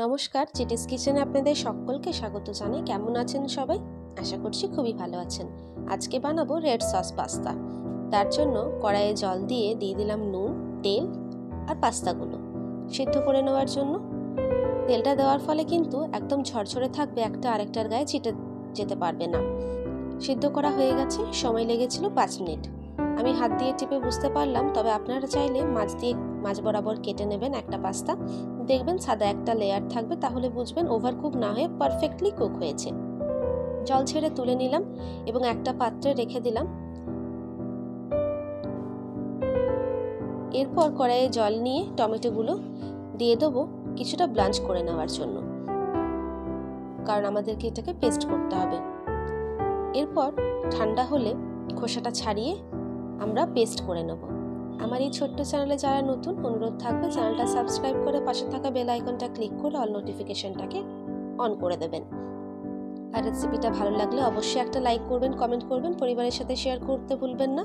নমস্কার, চিটিস কিচেনে আপনাদের সকলকে স্বাগত জানাই। কেমন আছেন সবাই? আশা করছি খুবই ভালো আছেন। আজকে বানাবো রেড সস পাস্তা। তার জন্য কড়াইয়ে জল দিয়ে দিলাম নুন, তেল আর পাস্তাগুলো সিদ্ধ করে নেওয়ার জন্য। তেলটা দেওয়ার ফলে কিন্তু একদম ঝরঝরে থাকবে, একটা আরেকটার গায়ে ছিটে যেতে পারবে না। সিদ্ধ করা হয়ে গেছে, সময় লেগেছিল 5 মিনিট। আমি হাত দিয়ে টিপে বুঝতে পারলাম, তবে আপনারা চাইলে মাছ বরাবর কেটে নেবেন একটা পাস্তা। দেখবেন সাদা একটা লেয়ার থাকবে, তাহলে বুঝবেন ওভারকুক না হয়ে পারফেক্টলি কুক হয়েছে। জল ছেড়ে তুলে নিলাম এবং একটা পাত্রে রেখে দিলাম। এরপর কড়াইয়ে জল নিয়ে টমেটোগুলো দিয়ে দেবো কিছুটা ব্লাঞ্চ করে নেওয়ার জন্য, কারণ আমাদেরকে এটাকে পেস্ট করতে হবে। এরপর ঠান্ডা হলে খোসাটা ছাড়িয়ে আমরা পেস্ট করে নেব। আমার এই ছোট্ট চ্যানেলে যারা নতুন, অনুরোধ থাকবে চ্যানেলটা সাবস্ক্রাইব করে পাশে থাকা বেল আইকনটা ক্লিক করে অল নোটিফিকেশনটাকে অন করে দেবেন। আর রেসিপিটা ভালো লাগলে অবশ্যই একটা লাইক করবেন, কমেন্ট করবেন, পরিবারের সাথে শেয়ার করতে ভুলবেন না।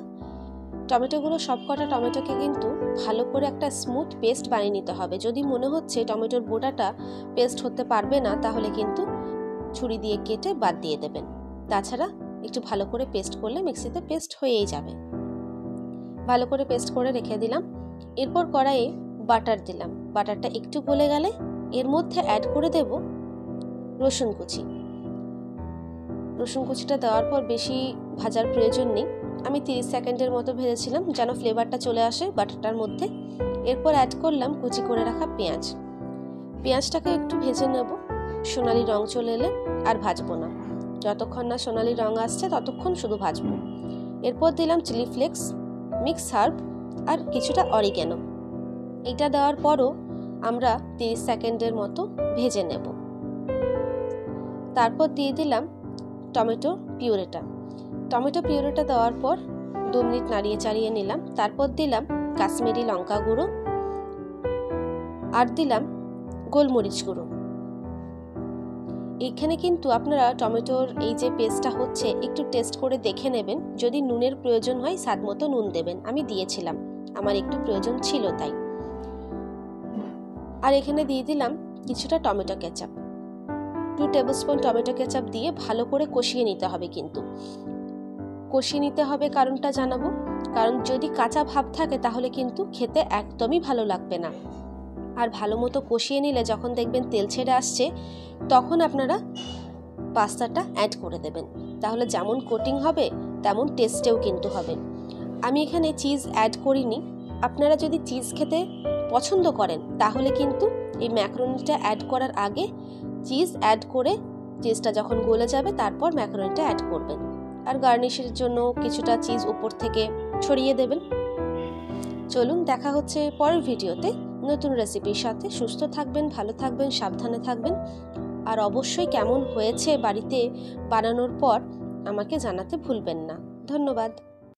টমেটোগুলো সবকটা টমেটোকে কিন্তু ভালো করে একটা স্মুথ পেস্ট বানিয়ে নিতে হবে। যদি মনে হচ্ছে টমেটোর বোটাটা পেস্ট হতে পারবে না, তাহলে কিন্তু ছুরি দিয়ে কেটে বাদ দিয়ে দেবেন। তাছাড়া একটু ভালো করে পেস্ট করলে মিক্সিতে পেস্ট হয়েই যাবে। ভালো করে পেস্ট করে রেখে দিলাম। এরপর কড়াইয়ে বাটার দিলাম। বাটারটা একটু গলে গেলে এর মধ্যে অ্যাড করে দেব রসুন কুচি। রসুন কুচিটা দেওয়ার পর বেশি ভাজার প্রয়োজন নেই। আমি 30 সেকেন্ডের মতো ভেজেছিলাম, যেন ফ্লেভারটা চলে আসে বাটারটার মধ্যে। এরপর অ্যাড করলাম কুচি করে রাখা পেঁয়াজ। পেঁয়াজটাকে একটু ভেজে নেব, সোনালি রং চলে এলে আর ভাজবো না। যতক্ষণ না সোনালি রং আসছে ততক্ষণ শুধু ভাজবো। এরপর দিলাম চিলি ফ্লেক্স, মিক্স হার্ব আর কিছুটা অরিগ্যানো। এটা দেওয়ার পরও আমরা 30 সেকেন্ডের মতো ভেজে নেব। তারপর দিয়ে দিলাম টমেটো পিউরেটা। টমেটো পিউরেটা দেওয়ার পর 2 মিনিট নাড়িয়ে চাড়িয়ে নিলাম। তারপর দিলাম কাশ্মীরি লঙ্কা গুঁড়ো আর দিলাম গোলমরিচ গুঁড়ো। এখানে কিন্তু আপনারা টমেটোর এই যে পেস্টটা হচ্ছে একটু টেস্ট করে দেখে নেবেন। যদি নুনের প্রয়োজন হয় স্বাদ মতো নুন দেবেন। আমি দিয়েছিলাম, আমার একটু প্রয়োজন ছিল তাই। আর এখানে দিয়ে দিলাম কিছুটা tomato ketchup. 2 tablespoon tomato ketchup দিয়ে ভালো করে কষিয়ে নিতে হবে। কিন্তু কষিয়ে নিতে হবে, কারণটা জানাবো। কারণ যদি কাঁচা ভাব থাকে তাহলে কিন্তু খেতে একদমই ভালো লাগবে না। আর ভালো মতো কষিয়ে নিলে যখন দেখবেন তেল ছেড়ে আসছে, তখন আপনারা পাস্তাটা অ্যাড করে দেবেন। তাহলে যেমন কোটিং হবে তেমন টেস্টেও কিন্তু হবে। আমি এখানে চিজ অ্যাড করিনি। আপনারা যদি চিজ খেতে পছন্দ করেন তাহলে কিন্তু এই ম্যাকারোনিটা অ্যাড করার আগে চিজ অ্যাড করে, চিজটা যখন গলে যাবে তারপর ম্যাকারোনিটা অ্যাড করবেন। আর গার্নিশের জন্য কিছুটা চিজ উপর থেকে ছড়িয়ে দেবেন। চলুন, দেখা হচ্ছে পরের ভিডিওতে নতুন রেসিপির সাথে। সুস্থ থাকবেন, ভালো থাকবেন, সাবধানে থাকবেন। আর অবশ্যই কেমন হয়েছে বাড়িতে বানানোর পর আমাকে জানাতে ভুলবেন না। ধন্যবাদ।